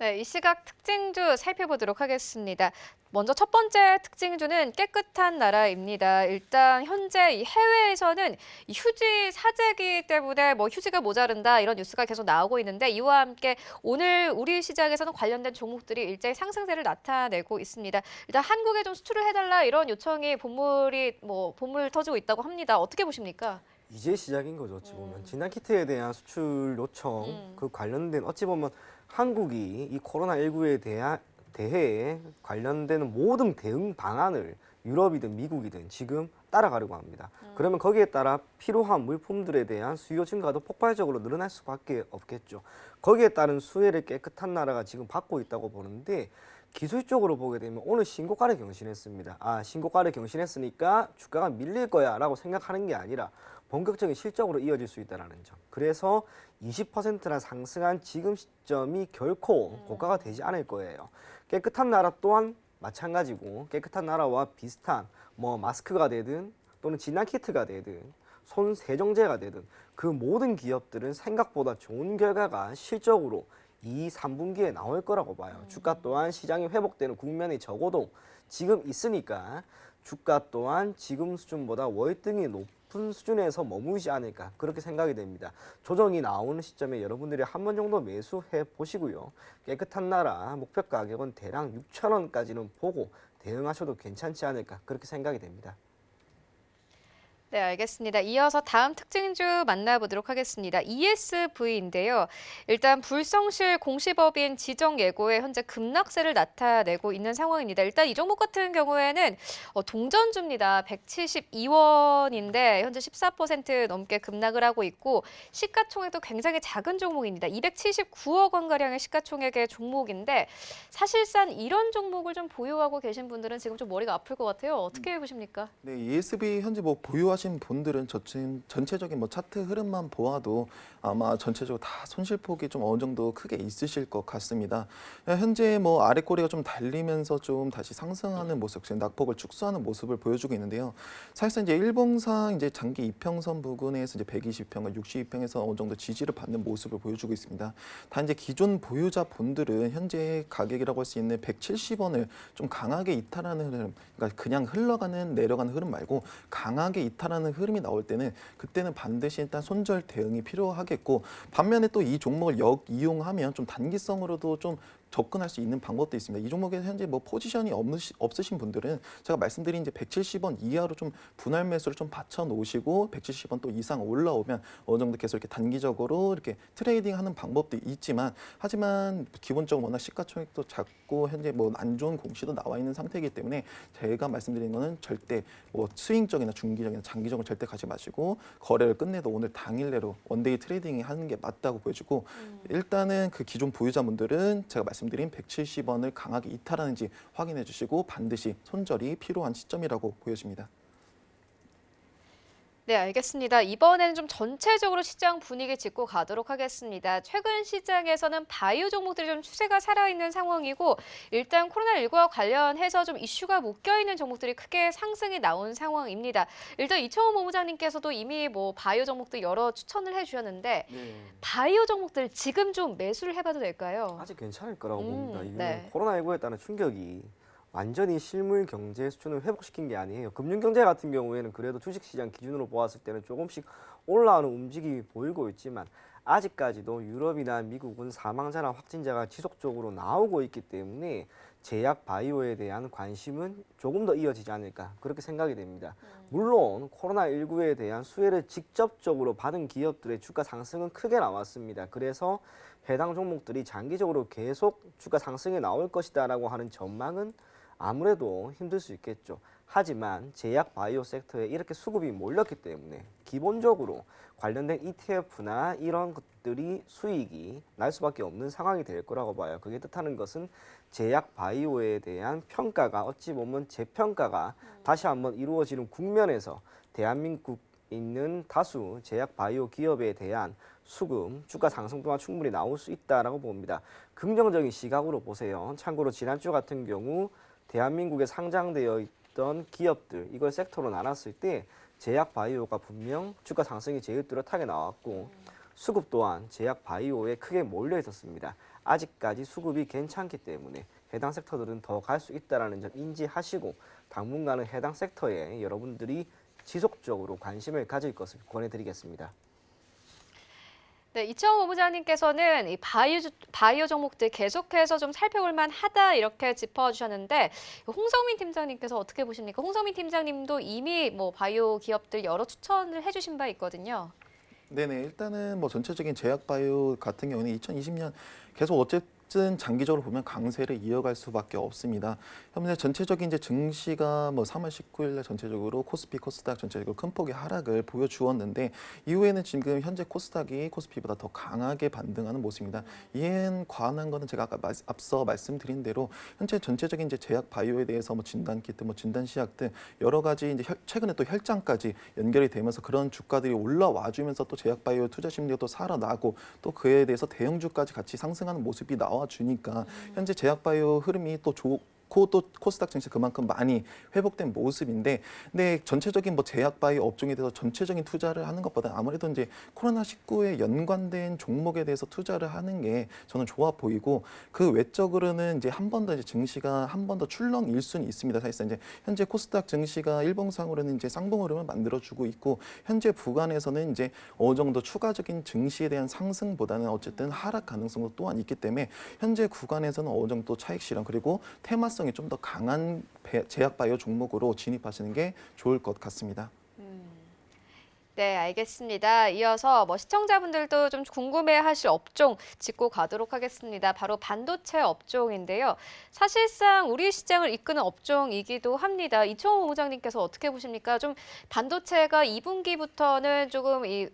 네, 이 시각 특징주 살펴보도록 하겠습니다. 먼저 첫 번째 특징주는 깨끗한 나라입니다. 일단 현재 이 해외에서는 이 휴지 사재기 때문에 뭐 휴지가 모자른다 이런 뉴스가 계속 나오고 있는데 이와 함께 오늘 우리 시장에서는 관련된 종목들이 일제히 상승세를 나타내고 있습니다. 일단 한국에 좀 수출을 해달라 이런 요청이 본물 터지고 있다고 합니다. 어떻게 보십니까? 이제 시작인 거죠, 어찌 보면. 진단키트에 대한 수출 요청, 그 관련된 어찌 보면 한국이 이 코로나19에 대해 관련되는 모든 대응 방안을 유럽이든 미국이든 지금 따라가려고 합니다. 그러면 거기에 따라 필요한 물품들에 대한 수요 증가도 폭발적으로 늘어날 수밖에 없겠죠. 거기에 따른 수혜를 깨끗한 나라가 지금 받고 있다고 보는데 기술적으로 보게 되면 오늘 신고가를 경신했습니다. 신고가를 경신했으니까 주가가 밀릴 거야 라고 생각하는 게 아니라 본격적인 실적으로 이어질 수 있다는 점. 그래서 20%나 상승한 지금 시점이 결코 고가가 되지 않을 거예요. 깨끗한 나라 또한 마찬가지고 깨끗한 나라와 비슷한 뭐 마스크가 되든 또는 진단키트가 되든 손 세정제가 되든 그 모든 기업들은 생각보다 좋은 결과가 실적으로 2, 3분기에 나올 거라고 봐요. 주가 또한 시장이 회복되는 국면이 적어도 지금 있으니까 주가 또한 지금 수준보다 월등히 높은 수준에서 머무르지 않을까 그렇게 생각이 됩니다. 조정이 나오는 시점에 여러분들이 한 번 정도 매수해 보시고요. 깨끗한 나라 목표 가격은 대략 6,000원까지는 보고 대응하셔도 괜찮지 않을까 그렇게 생각이 됩니다. 네, 알겠습니다. 이어서 다음 특징주 만나보도록 하겠습니다. ESV인데요. 일단 불성실 공시법인 지정 예고에 현재 급락세를 나타내고 있는 상황입니다. 일단 이 종목 같은 경우에는 동전주입니다. 172원인데 현재 14% 넘게 급락을 하고 있고 시가총액도 굉장히 작은 종목입니다. 279억 원가량의 시가총액의 종목인데 사실상 이런 종목을 좀 보유하고 계신 분들은 지금 좀 머리가 아플 것 같아요. 어떻게 보십니까? 네, ESB 현재 뭐 보유하신 분들은 전체적인 뭐 차트 흐름만 보아도 아마 전체적으로 다 손실폭이 좀 어느 정도 크게 있으실 것 같습니다. 현재 뭐 아래 꼬리가 좀 달리면서 좀 다시 상승하는 모습, 지금 낙폭을 축소하는 모습을 보여주고 있는데요. 사실상 이제 일봉상 이제 장기 이평선 부근에서 이제 120평과 62평에서 어느 정도 지지를 받는 모습을 보여주고 있습니다. 단 이제 기존 보유자 분들은 현재 가격이라고 할 수 있는 170원을 좀 강하게 이탈하는 흐름, 그러니까 그냥 흘러가는 내려가는 흐름 말고 강하게 이탈하는 흐름이 나올 때는 그때는 반드시 일단 손절 대응이 필요하겠고, 반면에 또 이 종목을 이용하면 좀 단기성으로도 좀 접근할 수 있는 방법도 있습니다. 이 종목에 현재 뭐 포지션이 없으신 분들은 제가 말씀드린 이제 170원 이하로 좀 분할 매수를 좀 받쳐 놓으시고 170원 또 이상 올라오면 어느 정도 계속 이렇게 단기적으로 이렇게 트레이딩하는 방법도 있지만, 하지만 기본적으로 워낙 시가총액도 작고 현재 뭐 안 좋은 공시도 나와 있는 상태이기 때문에 제가 말씀드린 거는 절대 뭐 스윙적이나 중기적이나 장기적으로 절대 가지 마시고 거래를 끝내도 오늘 당일 내로 원데이 트레이딩 하는 게 맞다고 보여지고, 일단은 그 기존 보유자분들은 제가 말씀드린 170원을 강하게 이탈하는지 확인해 주시고 반드시 손절이 필요한 시점이라고 보여집니다. 네, 알겠습니다. 이번에는 좀 전체적으로 시장 분위기 짚고 가도록 하겠습니다. 최근 시장에서는 바이오 종목들이 좀 추세가 살아있는 상황이고 일단 코로나19와 관련해서 좀 이슈가 묶여있는 종목들이 크게 상승이 나온 상황입니다. 일단 이청호 본부장님께서도 이미 뭐 바이오 종목들 여러 추천을 해주셨는데 바이오 종목들 지금 좀 매수를 해봐도 될까요? 아직 괜찮을 거라고 봅니다. 이거는 네. 코로나19에 따른 충격이 완전히 실물 경제 수준을 회복시킨 게 아니에요. 금융 경제 같은 경우에는 그래도 주식 시장 기준으로 보았을 때는 조금씩 올라오는 움직임이 보이고 있지만 아직까지도 유럽이나 미국은 사망자나 확진자가 지속적으로 나오고 있기 때문에 제약 바이오에 대한 관심은 조금 더 이어지지 않을까 그렇게 생각이 됩니다. 물론 코로나19에 대한 수혜를 직접적으로 받은 기업들의 주가 상승은 크게 나왔습니다. 그래서 해당 종목들이 장기적으로 계속 주가 상승이 나올 것이다라고 하는 전망은 아무래도 힘들 수 있겠죠. 하지만 제약 바이오 섹터에 이렇게 수급이 몰렸기 때문에 기본적으로 관련된 ETF나 이런 것들이 수익이 날 수밖에 없는 상황이 될 거라고 봐요. 그게 뜻하는 것은 제약 바이오에 대한 평가가 어찌 보면 재평가가 다시 한번 이루어지는 국면에서 대한민국 있는 다수 제약 바이오 기업에 대한 수급, 주가 상승 또한 충분히 나올 수 있다라고 봅니다. 긍정적인 시각으로 보세요. 참고로 지난주 같은 경우 대한민국에 상장되어 있던 기업들, 이걸 섹터로 나눴을 때 제약 바이오가 분명 주가 상승이 제일 뚜렷하게 나왔고 수급 또한 제약 바이오에 크게 몰려 있었습니다. 아직까지 수급이 괜찮기 때문에 해당 섹터들은 더 갈 수 있다는 점 인지하시고 당분간은 해당 섹터에 여러분들이 지속적으로 관심을 가질 것을 권해드리겠습니다. 네, 이창호 본부장님께서는 이 바이오 종목들 계속해서 좀 살펴볼 만하다 이렇게 짚어주셨는데 홍성민 팀장님께서 어떻게 보십니까? 홍성민 팀장님도 이미 뭐 바이오 기업들 여러 추천을 해주신 바 있거든요. 네네, 일단은 뭐 전체적인 제약바이오 같은 경우는 2020년 계속 어쨌든 장기적으로 보면 강세를 이어갈 수밖에 없습니다. 현재 전체적인 이제 증시가 뭐 3월 19일에 전체적으로 코스피, 코스닥 전체적으로 큰 폭의 하락을 보여주었는데 이후에는 지금 현재 코스닥이 코스피보다 더 강하게 반등하는 모습입니다. 이에 관한 거는 제가 아까 앞서 말씀드린 대로 현재 전체적인 이제 제약 바이오에 대해서 뭐 진단 키트, 뭐 진단 시약 등 여러 가지 이제 최근에 또 혈장까지 연결이 되면서 그런 주가들이 올라와주면서 또 제약 바이오 투자 심리가 또 살아나고 또 그에 대해서 대형주까지 같이 상승하는 모습이 나와주니까 현재 제약 바이오 흐름이 또 또 코스닥 증시 그만큼 많이 회복된 모습인데, 근데 전체적인 뭐 제약 바이오 업종에 대해서 전체적인 투자를 하는 것보다 아무래도 이제 코로나19에 연관된 종목에 대해서 투자를 하는 게 저는 좋아 보이고 그 외적으로는 이제 한 번 더 이제 증시가 한 번 더 출렁일 수는 있습니다. 사실상 이제 현재 코스닥 증시가 일봉상으로는 이제 쌍봉 흐름을 만들어주고 있고 현재 구간에서는 이제 어느 정도 추가적인 증시에 대한 상승보다는 어쨌든 하락 가능성도 또한 있기 때문에 현재 구간에서는 어느 정도 차익 실현 그리고 테마성이 좀 더 강한 제약 바이오 종목으로 진입하시는 게 좋을 것 같습니다. 네, 알겠습니다. 이어서 뭐 시청자분들도 좀 궁금해하실 업종 짚고 가도록 하겠습니다. 바로 반도체 업종인데요. 사실상 우리 시장을 이끄는 업종이기도 합니다. 이청호 본부장님께서 어떻게 보십니까? 좀 반도체가 2분기부터는 조금 이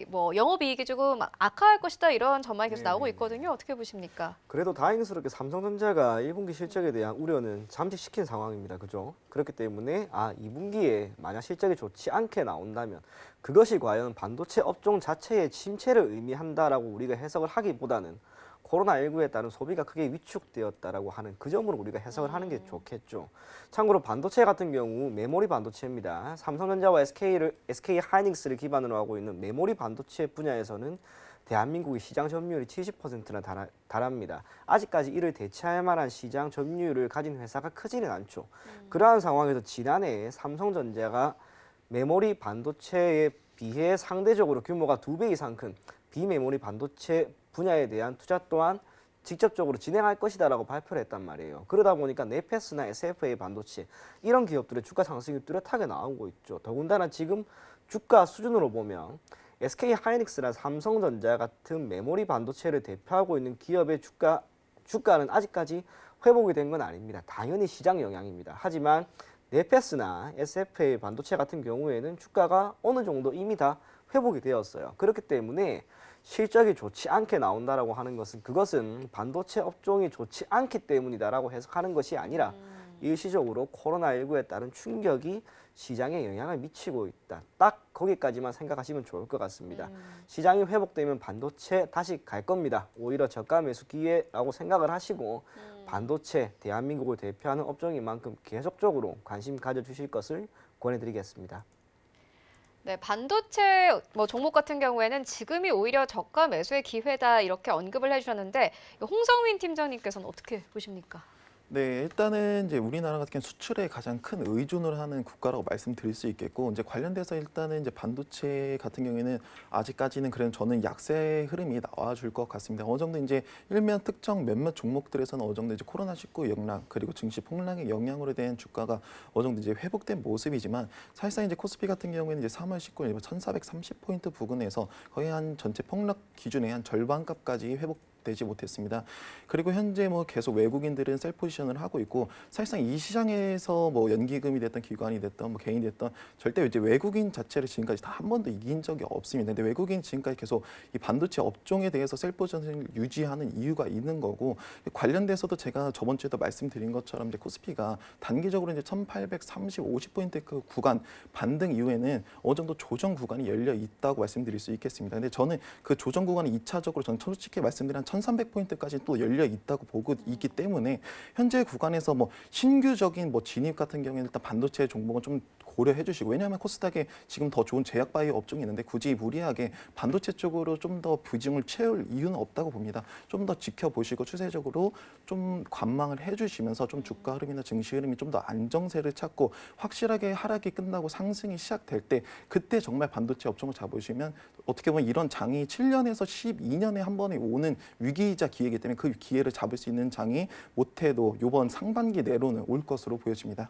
뭐 영업이익이 조금 악화할 것이다 이런 전망이 계속 나오고 있거든요. 어떻게 보십니까? 그래도 다행스럽게 삼성전자가 1분기 실적에 대한 우려는 잠식시킨 상황입니다. 그죠? 그렇기 때문에 2분기에 만약 실적이 좋지 않게 나온다면 그것이 과연 반도체 업종 자체의 침체를 의미한다라고 우리가 해석을 하기보다는 코로나19에 따른 소비가 크게 위축되었다라고 하는 그 점으로 우리가 해석을 하는 게 좋겠죠. 참고로 반도체 같은 경우 메모리 반도체입니다. 삼성전자와 SK 하이닉스를 기반으로 하고 있는 메모리 반도체 분야에서는 대한민국의 시장 점유율이 70%나 달합니다. 아직까지 이를 대체할 만한 시장 점유율을 가진 회사가 크지는 않죠. 그러한 상황에서 지난해 삼성전자가 메모리 반도체에 비해 상대적으로 규모가 2배 이상 큰 비메모리 반도체 분야에 대한 투자 또한 직접적으로 진행할 것이다라고 발표를 했단 말이에요. 그러다 보니까 네페스나 SFA 반도체 이런 기업들의 주가 상승이 뚜렷하게 나오고 있죠. 더군다나 지금 주가 수준으로 보면 SK 하이닉스나 삼성전자 같은 메모리 반도체를 대표하고 있는 기업의 주가는 아직까지 회복이 된 건 아닙니다. 당연히 시장 영향입니다. 하지만 네페스나 SFA 반도체 같은 경우에는 주가가 어느 정도 이미 다 회복이 되었어요. 그렇기 때문에 실적이 좋지 않게 나온다라고 하는 것은 그것은 반도체 업종이 좋지 않기 때문이다라고 해석하는 것이 아니라 일시적으로 코로나19에 따른 충격이 시장에 영향을 미치고 있다. 딱 거기까지만 생각하시면 좋을 것 같습니다. 시장이 회복되면 반도체 다시 갈 겁니다. 오히려 저가 매수 기회라고 생각을 하시고 반도체, 대한민국을 대표하는 업종인 만큼 계속적으로 관심 가져주실 것을 권해드리겠습니다. 네, 반도체 뭐 종목 같은 경우에는 지금이 오히려 저가 매수의 기회다 이렇게 언급을 해주셨는데 홍성민 팀장님께서는 어떻게 보십니까? 네, 일단은 이제 우리나라 같은 경우 수출에 가장 큰 의존을 하는 국가라고 말씀드릴 수 있겠고, 이제 관련돼서 일단은 이제 반도체 같은 경우에는 아직까지는 그런 저는 약세 흐름이 나와줄 것 같습니다. 어느 정도 이제 일면 특정 몇몇 종목들에서는 어느 정도 이제 코로나19 영향 그리고 증시 폭락의 영향으로 된 주가가 어느 정도 이제 회복된 모습이지만 사실상 이제 코스피 같은 경우에는 이제 3월 19일 1,430포인트 부근에서 거의 한 전체 폭락 기준의 한 절반값까지 되지 못했습니다. 그리고 현재 뭐 계속 외국인들은 셀 포지션을 하고 있고 사실상 이 시장에서 뭐 연기금이 됐던 기관이 됐던 뭐 개인이 됐던 절대 이제 외국인 자체를 지금까지 다 한 번도 이긴 적이 없습니다. 근데 외국인 지금까지 계속 이 반도체 업종에 대해서 셀 포지션을 유지하는 이유가 있는 거고 관련돼서도 제가 저번 주에도 말씀드린 것처럼 이제 코스피가 단기적으로 이제 1,830, 50포인트 그 구간 반등 이후에는 어느 정도 조정 구간이 열려 있다고 말씀드릴 수 있겠습니다. 근데 저는 그 조정 구간이 2차적으로 저는 솔직히 말씀드린 1,300포인트까지 또 열려 있다고 보고 있기 때문에 현재 구간에서 뭐 신규적인 뭐 진입 같은 경우에는 일단 반도체 종목은 좀 고려해 주시고 왜냐하면 코스닥에 지금 더 좋은 제약 바이오 업종이 있는데 굳이 무리하게 반도체 쪽으로 좀 더 비중을 채울 이유는 없다고 봅니다. 좀 더 지켜보시고 추세적으로 좀 관망을 해주시면서 좀 주가 흐름이나 증시 흐름이 좀 더 안정세를 찾고 확실하게 하락이 끝나고 상승이 시작될 때 그때 정말 반도체 업종을 잡으시면 어떻게 보면 이런 장이 7년에서 12년에 한 번에 오는 위기이자 기회이기 때문에 그 기회를 잡을 수 있는 장이 못해도 이번 상반기 내로는 올 것으로 보여집니다.